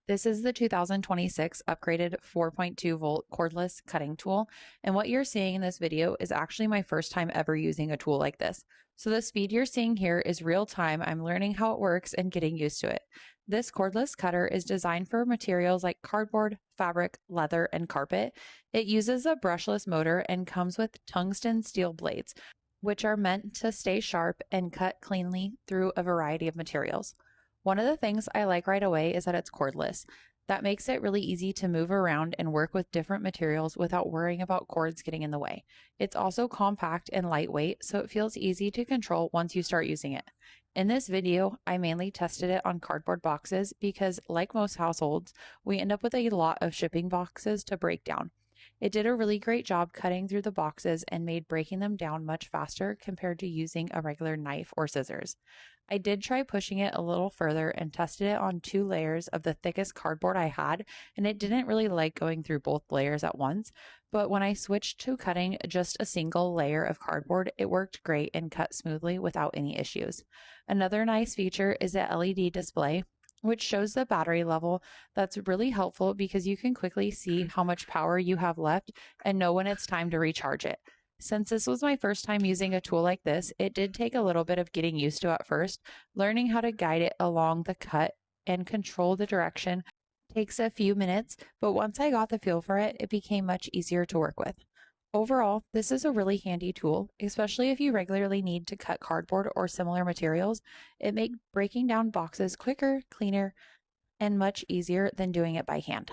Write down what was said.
This is the 2026 upgraded 4.2 volt cordless cutting tool. And what you're seeing in this video is actually my first time ever using a tool like this. So the speed you're seeing here is real time. I'm learning how it works and getting used to it. This cordless cutter is designed for materials like cardboard, fabric, leather, and carpet. It uses a brushless motor and comes with tungsten steel blades, which are meant to stay sharp and cut cleanly through a variety of materials. One of the things I like right away is that it's cordless. That makes it really easy to move around and work with different materials without worrying about cords getting in the way. It's also compact and lightweight, so it feels easy to control once you start using it. In this video, I mainly tested it on cardboard boxes because, like most households, we end up with a lot of shipping boxes to break down. It did a really great job cutting through the boxes and made breaking them down much faster compared to using a regular knife or scissors. I did try pushing it a little further and tested it on 2 layers of the thickest cardboard I had, and it didn't really like going through both layers at once. But when I switched to cutting just a single layer of cardboard, it worked great and cut smoothly without any issues. Another nice feature is the LED display, which shows the battery level. That's really helpful because you can quickly see how much power you have left and know when it's time to recharge it. Since this was my first time using a tool like this, it did take a little bit of getting used to at first. Learning how to guide it along the cut and control the direction takes a few minutes, but once I got the feel for it, it became much easier to work with. Overall, this is a really handy tool, especially if you regularly need to cut cardboard or similar materials. It makes breaking down boxes quicker, cleaner, and much easier than doing it by hand.